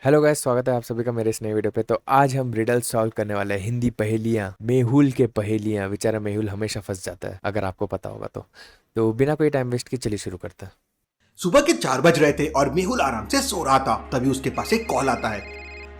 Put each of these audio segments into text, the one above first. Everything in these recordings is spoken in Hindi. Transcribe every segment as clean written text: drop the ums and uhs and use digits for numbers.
हेलो गाइस, स्वागत है आप सभी का मेरे इस नए वीडियो पे। तो आज हम रिडल सॉल्व करने वाले हैं, हिंदी पहेलियाँ, मेहुल के पहेलियाँ। बेचारा मेहुल हमेशा फंस जाता है, अगर आपको पता होगा तो बिना कोई टाइम वेस्ट किए चलिए शुरू करते हैं। सुबह के 4 बज रहे थे और मेहुल आराम से सो रहा था। तभी उसके पास एक कॉल आता है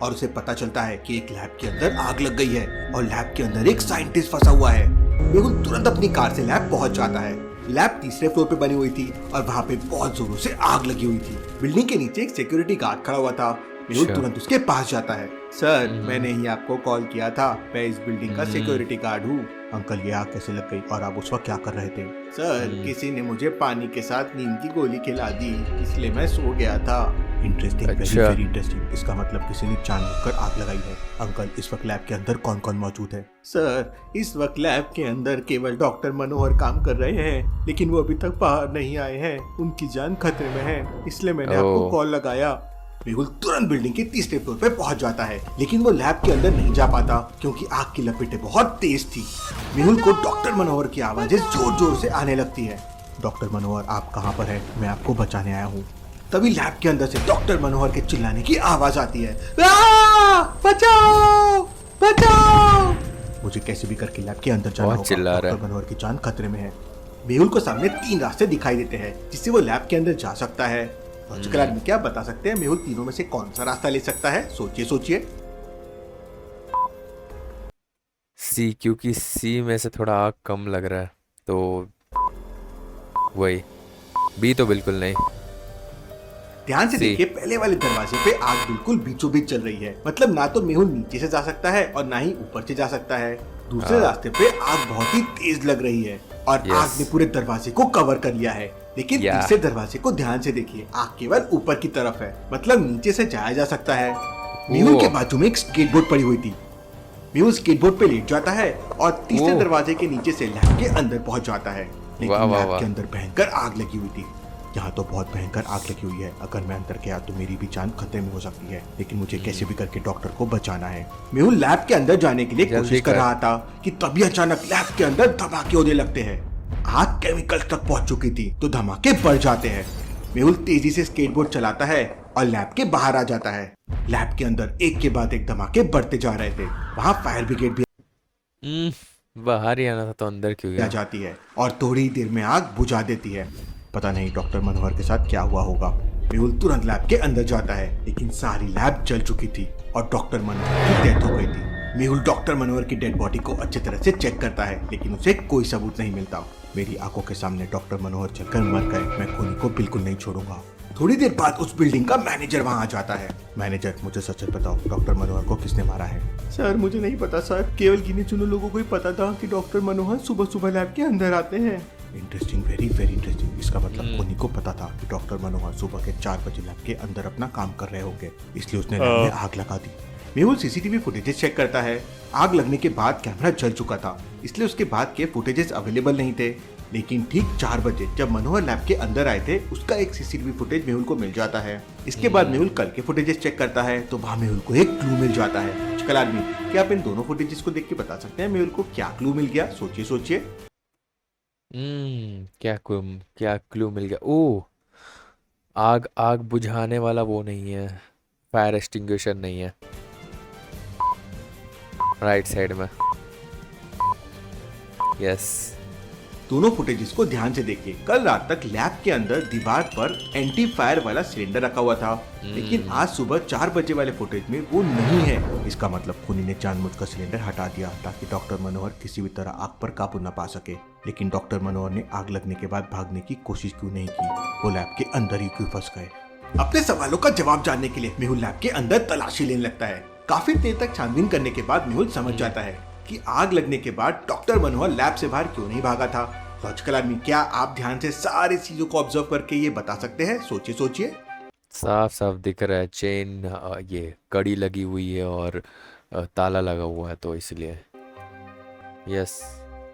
और उसे पता चलता है कि एक लैब के अंदर आग लग गई है और लैब के अंदर एक साइंटिस्ट फंसा हुआ है। मेहुल तुरंत अपनी कार से लैब पहुंच जाता है। लैब तीसरे फ्लोर पे बनी हुई थी और वहाँ पे बहुत जोरों से आग लगी हुई थी। बिल्डिंग के नीचे एक सिक्योरिटी गार्ड खड़ा हुआ था। मेहुल अच्छा। तुरंत उसके पास जाता है। सर, हम्म। मैंने ही आपको कॉल किया था। मैं इस बिल्डिंग का हम्म। सिक्योरिटी गार्ड हूँ। अंकल, ये आग कैसे लग गई और आप उस वक्त क्या कर रहे थे? सर, हम्म। किसी ने मुझे पानी के साथ नींद की गोली खिला दी, इसलिए मैं सो गया था। इंटरेस्टिंग, वेरी अच्छा। Very interesting. इसका मतलब किसी ने जानबूझकर आग लगाई है। अंकल, इस वक्त लैब के अंदर कौन कौन मौजूद है? सर, इस वक्त लैब के अंदर केवल डॉक्टर मनोहर काम कर रहे हैं, लेकिन वो अभी तक बाहर नहीं आए हैं। उनकी जान खतरे में है, इसलिए मैंने आपको ओ। कॉल लगाया। मेहुल तुरंत बिल्डिंग के तीसरे फ्लोर पे पहुंच जाता है, लेकिन वो लैब के अंदर नहीं जा पाता क्योंकि आग की लपटें बहुत तेज थी। मेहुल को डॉक्टर मनोहर की आवाजें जोर जोर से आने लगती है। डॉक्टर मनोहर, आप कहाँ पर हैं? मैं आपको बचाने आया हूँ। तभी लैब के अंदर से डॉक्टर मनोहर के चिल्लाने की आवाज आती है। बचाओ, बचाओ! मुझे कैसे भी करके लैब के अंदर जाना बहुत होगा। चिल्ला रहा डॉक्टर है। मनोहर की जान खतरे में है। मेहुल को सामने 3 रास्ते दिखाई देते हैं जिससे वो लैब के अंदर जा सकता है। लॉजिकल आदमी क्या बता सकते हैं मेहुल तीनों में से कौन सा रास्ता ले सकता है? सोचिए सोचिए। सी, क्योंकि सी में से थोड़ा आग कम लग रहा है, तो वही। बी तो बिल्कुल नहीं। ध्यान से सी। देखिए, पहले वाले दरवाजे पे आग बिल्कुल बीचों बीच चल रही है। मतलब ना तो मेहुल नीचे से जा सकता है और ना ही ऊपर से जा सकता है। दूसरे हाँ। रास्ते पे आग बहुत ही तेज लग रही है और यस। आग ने पूरे दरवाजे को कवर कर लिया है। लेकिन या। तीसरे दरवाजे को ध्यान से देखिए, आग केवल ऊपर की तरफ है, मतलब नीचे से जाया जा सकता है। मेहुल ओ। के बाजू में एक स्केटबोर्ड पड़ी हुई थी। मेहुल स्केटबोर्ड पे लेट जाता है और तीसरे ओ। दरवाजे के नीचे से लैब के अंदर पहुंच जाता है। वाह लेकिन वाह लैब वाह। के अंदर भयंकर आग लगी हुई थी। यहाँ तो बहुत भयंकर आग लगी हुई है। अगर मैं अंदर गया तो मेरी भी जान खतरे में हो सकती है, लेकिन मुझे कैसे भी करके डॉक्टर को बचाना है। मेहुल लैब के अंदर जाने के लिए जल्दी कोशिश कर कर। रहा था कि तभी अचानक लैब के अंदर धमाके होने लगते हैं। आग केमिकल तक पहुंच चुकी थी तो धमाके बढ़ जाते हैं। मेहुल तेजी से स्केटबोर्ड चलाता है और लैब के बाहर आ जाता है। लैब के अंदर एक के बाद एक धमाके बढ़ते जा रहे थे। वहाँ फायर ब्रिगेड भी बाहर ही आना था तो अंदर क्यों आ गया? जाती है और थोड़ी ही देर में आग बुझा देती है। पता नहीं डॉक्टर मनोहर के साथ क्या हुआ होगा। मेहुल तुरंत लैब के अंदर जाता है, लेकिन सारी लैब जल चुकी थी और डॉक्टर मनोहर की डेथ हो गई थी। मेहुल डॉक्टर मनोहर की डेड बॉडी को अच्छी तरह से चेक करता है, लेकिन उसे कोई सबूत नहीं मिलता। मेरी आंखों के सामने डॉक्टर मनोहर चलकर मर गए, मैं खूनी को बिल्कुल नहीं छोड़ूंगा। थोड़ी देर बाद उस बिल्डिंग का मैनेजर वहां आ जाता है। मैनेजर, मुझे सच सच बताओ, डॉक्टर मनोहर को किसने मारा है? सर, मुझे नहीं पता सर, केवल गिने चुने लोगों को ही पता था कि डॉक्टर मनोहर सुबह सुबह लैब के अंदर आते हैं। Interesting, very very interesting. इसका मतलब खूनी को पता था कि डॉक्टर मनोहर सुबह के 4 बजे लैब के अंदर अपना काम कर रहे होंगे, इसलिए उसने लैब में आग लगा दी। मेहुल सीसीटीवी फुटेजेस चेक करता है। आग लगने के बाद कैमरा जल चुका था, इसलिए उसके बाद के फुटेजेस अवेलेबल नहीं थे। लेकिन ठीक 4 बजे जब मनोहर लैब के अंदर आए थे, उसका एक सीसीटीवी फुटेज मेहुल को मिल जाता है। इसके बाद मेहुल कल के फुटेजेस चेक करता है तो वहाँ मेहुल को एक क्लू मिल जाता है। चकल आदमी, क्या आप इन दोनों फुटेजेस को देख के बता सकते हैं मेहुल को क्या क्लू मिल गया? सोचिए सोचिए। क्या क्लू मिल गया? ओ, आग आग बुझाने वाला वो नहीं है, फायर एक्सटिंग्विशर नहीं है राइट साइड में। यस। दोनों फुटेजेस को ध्यान से देखिए। कल रात तक लैब के अंदर दीवार पर एंटी फायर वाला सिलेंडर रखा हुआ था, लेकिन आज सुबह 4 बजे वाले फुटेज में वो नहीं है। इसका मतलब खूनी ने जानबूझकर सिलेंडर हटा दिया ताकि डॉक्टर मनोहर किसी भी तरह आग पर काबू न पा सके। लेकिन डॉक्टर मनोहर ने आग लगने के बाद भागने की कोशिश क्यों नहीं की? वो लैब के अंदर ही क्यों फंस गए? अपने सवालों का जवाब जानने के लिए मेहुल लैब के अंदर तलाशी लेने लगता है। काफी देर तक छानबीन करने के बाद मेहुल समझ जाता है कि आग लगने के बाद डॉक्टर मनोहर लैब से बाहर क्यों नहीं भागा था। लॉजिकल आदमी, क्या आप ध्यान से सारी चीजों को ऑब्जर्व करके ये बता सकते हैं? सोचिए सोचिए। साफ साफ दिख रहा है, चेन, ये कड़ी लगी हुई है और ताला लगा हुआ है, तो इसलिए। यस।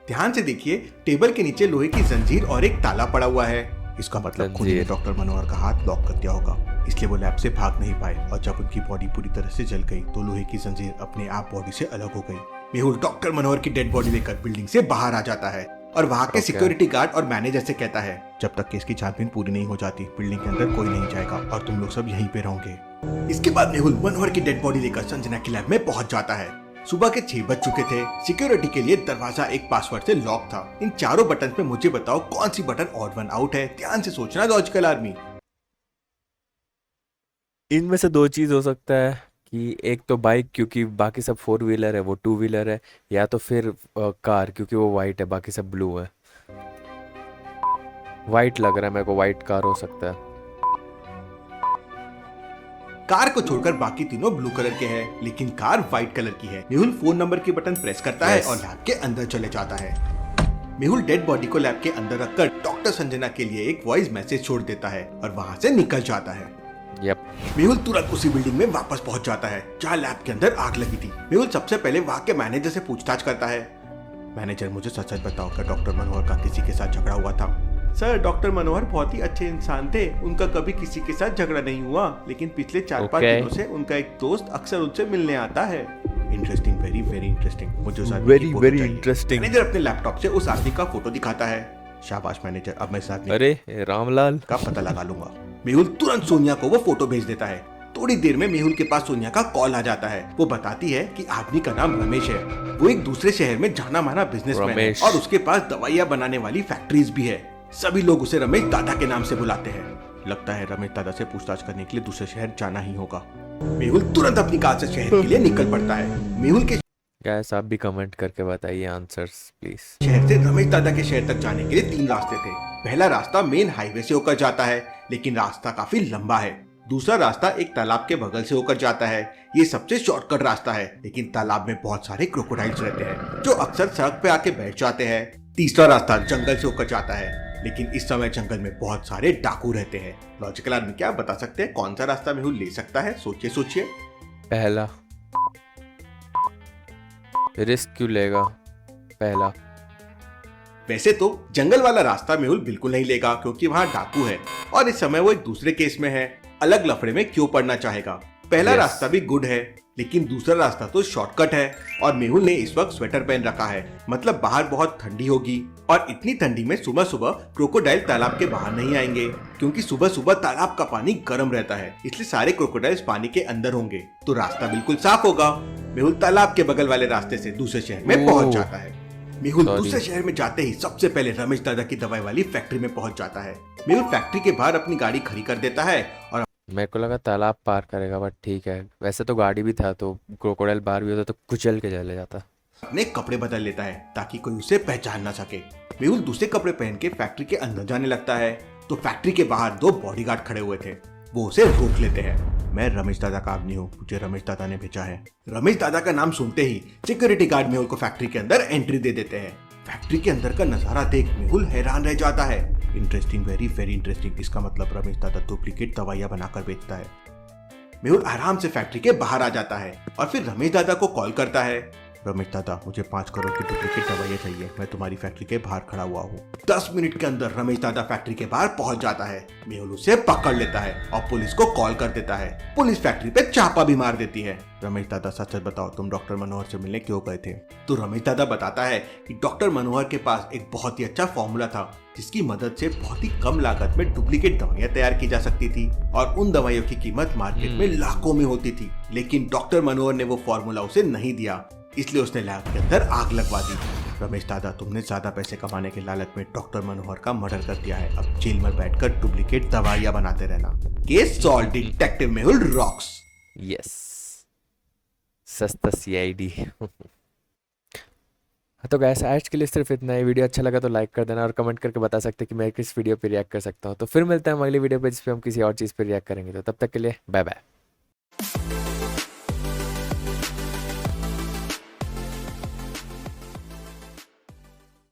ध्यान से देखिए, टेबल के नीचे लोहे की जंजीर और एक ताला पड़ा हुआ है। इसका मतलब खूनी ने जंजीर। डॉक्टर मनोहर का हाथ लॉक कर दिया होगा, इसलिए वो लैब से भाग नहीं पाए। और जब उनकी बॉडी पूरी तरह से जल गई तो लोहे की जंजीर अपने आप बॉडी से अलग हो गई। मेहुल डॉक्टर मनोहर की डेड बॉडी लेकर बिल्डिंग से बाहर आ जाता है और वहाँ के ओके। सिक्योरिटी गार्ड और मैनेजर से कहता है, जब तक केस की छानबीन पूरी नहीं हो जाती बिल्डिंग के अंदर कोई नहीं जाएगा और तुम लोग सब यहीं पे रहोगे। इसके बाद मेहुल मनोहर की डेड बॉडी लेकर संजना की लैब में पहुंच जाता है। सुबह के 6 बज चुके थे। सिक्योरिटी के लिए दरवाजा एक पासवर्ड से लॉक था। इन चारों बटन में मुझे बताओ कौन सी बटन ऑड वन आउट है। ध्यान से सोचना लॉजिकल आर्मी। इनमें से दो चीज़ हो सकता है कि एक तो बाइक, क्योंकि बाकी सब फोर व्हीलर है, वो टू व्हीलर है, या तो फिर कार, क्योंकि वो वाइट है, बाकी सब ब्लू है। वाइट लग रहा है मेरे को, वाइट कार हो सकता है। कार को छोड़कर बाकी तीनों ब्लू कलर के हैं, लेकिन कार व्हाइट कलर की है। मेहुल फोन नंबर की बटन प्रेस करता है और लैब के अंदर चले जाता है। मेहुल डेड बॉडी को लैब के अंदर रखकर डॉक्टर संजना के लिए एक वॉइस मैसेज छोड़ देता है और वहाँ से निकल जाता है। यप। मेहुल तुरंत उसी बिल्डिंग में वापस पहुंच जाता है जहाँ लैब के अंदर आग लगी थी। मेहुल सबसे पहले वहाँ के मैनेजर से पूछताछ करता है। मैनेजर, मुझे सच सच बताओ, क्या डॉक्टर मनोहर का किसी के साथ झगड़ा हुआ था? सर, डॉक्टर मनोहर बहुत ही अच्छे इंसान थे, उनका कभी किसी के साथ झगड़ा नहीं हुआ, लेकिन पिछले 4-5 दिनों से उनका एक दोस्त अक्सर उनसे मिलने आता है। Interesting, very very interesting. मुझे उस आदमी की फोटो चाहिए। इंटरेस्टिंग। मैनेजर अपने लैपटॉप से उस आदमी का फोटो दिखाता है। शाबाश मैनेजर, अब मैं इस आदमी अरे रामलाल का पता लगा लूंगा। मेहुल तुरंत सोनिया को वो फोटो भेज देता है। थोड़ी देर में मेहुल के पास सोनिया का कॉल आ जाता है। वो बताती है कि आदमी का नाम रमेश है। वो एक दूसरे शहर में जाना माना बिजनेसमैन है और उसके पास दवाइयाँ बनाने वाली फैक्ट्रीज भी है। सभी लोग उसे रमेश दादा के नाम से बुलाते हैं। लगता है रमेश दादा से पूछताछ करने के लिए दूसरे शहर जाना ही होगा। मेहुल तुरंत अपनी कार से शहर के लिए निकल पड़ता है। मेहुल के गैस आप भी कमेंट करके बताइए आंसर्स प्लीज। शहर से रमेश दादा के शहर तक जाने के लिए 3 रास्ते थे। पहला रास्ता मेन हाईवे से होकर जाता है, लेकिन रास्ता काफी लंबा है। दूसरा रास्ता एक तालाब के बगल से होकर जाता है। ये सबसे शॉर्टकट रास्ता है, लेकिन तालाब में बहुत सारे क्रोकोडाइल्स रहते हैं जो अक्सर सड़क पे आके बैठ जाते हैं। तीसरा रास्ता जंगल से होकर जाता है, लेकिन इस समय जंगल में बहुत सारे डाकू रहते हैं। लॉजिकल आदमी क्या बता सकते हैं कौन सा रास्ता मेहुल ले सकता है? सोचिए सोचिए। पहला। रिस्क क्यों लेगा? पहला। वैसे तो जंगल वाला रास्ता मेहुल बिल्कुल नहीं लेगा, क्योंकि वहाँ डाकू है और इस समय वो एक दूसरे केस में है। अलग लफड़े में क्यों पड़ना चाहेगा? पहला रास्ता भी गुड है, लेकिन दूसरा रास्ता तो शॉर्टकट है और मेहुल ने इस वक्त स्वेटर पहन रखा है। मतलब बाहर बहुत ठंडी होगी और इतनी ठंडी में सुबह सुबह क्रोकोडाइल तालाब के बाहर नहीं आएंगे, क्योंकि सुबह सुबह तालाब का पानी गर्म रहता है, इसलिए सारे क्रोकोडाइल्स पानी के अंदर होंगे। तो रास्ता बिल्कुल साफ होगा। मेहुल तालाब के बगल वाले रास्ते से दूसरे शहर में पहुंच जाता है। मेहुल दूसरे शहर में जाते ही सबसे पहले रमेश दादा की दवाई वाली फैक्ट्री में पहुंच जाता है। मेहुल फैक्ट्री के बाहर अपनी गाड़ी खड़ी कर देता है और मेरे को लगा तालाब पार करेगा, बट ठीक है। वैसे तो गाड़ी भी था, तो क्रोकोडाइल बाहर भी होता तो कुचल के चले जाता। अपने कपड़े बदल लेता है ताकि कोई उसे पहचान ना सके। मेहुल दूसरे कपड़े पहन के फैक्ट्री के अंदर जाने लगता है तो फैक्ट्री के बाहर 2 बॉडीगार्ड खड़े हुए थे। वो उसे रोक लेते हैं। मैं रमेश दादा का आदमी हूँ, मुझे रमेश दादा ने भेजा है। रमेश दादा का नाम सुनते ही सिक्योरिटी गार्ड मेहुल को फैक्ट्री के अंदर एंट्री दे देते हैं। फैक्ट्री के अंदर का नजारा देख मेहुल हैरान रह जाता है। Interesting, very very interesting. इसका मतलब रमेश दादा डुप्लीकेट दवाइयाँ बनाकर बेचता है। मेहुल आराम से फैक्ट्री के बाहर आ जाता है और फिर रमेश दादा को कॉल करता है। रमेश दादा, मुझे 5 करोड़ की डुप्लीकेट दवाइयाँ चाहिए, मैं तुम्हारी फैक्ट्री के बाहर खड़ा हुआ हूँ। 10 मिनट के अंदर रमेश दादा फैक्ट्री के बाहर पहुंच जाता है। मेहुल उसे पकड़ लेता है और पुलिस को कॉल कर देता है। पुलिस फैक्ट्री पे छापा भी मार देती है। रमेश दादा, सच सच बताओ, तुम डॉक्टर मनोहर से मिलने क्यों गए थे? तो रमेश दादा बताता है कि डॉक्टर मनोहर के पास एक बहुत ही अच्छा फॉर्मूला था, जिसकी मदद से बहुत ही कम लागत में डुप्लीकेट दवाइयाँ तैयार की जा सकती थी और उन दवाइयों की कीमत मार्केट में लाखों में होती थी। लेकिन डॉक्टर मनोहर ने वो फॉर्मूला उसे नहीं दिया, इसलिए उसने लैब के अंदर आग लगवा दी। रमेश दादा, तुमने ज्यादा पैसे कमाने के लालच में डॉक्टर मनोहर का मर्डर कर दिया है। अब जेल में बैठकर डुप्लीकेट दवाइयाँ बनाते रहना। Case solve, detective Mehul rocks. Yes, सस्ता सीआईडी। तो गैस आज के लिए सिर्फ इतना ही। वीडियो अच्छा लगा तो लाइक कर देना और कमेंट करके बता सकते हैं कि मैं किस वीडियो पे रिएक्ट कर सकता हूँ। तो फिर मिलते हैं अगली वीडियो पे, जिस पे हम किसी और चीज़ पे रिएक्ट करेंगे। तो तब तक के लिए बाय बाय।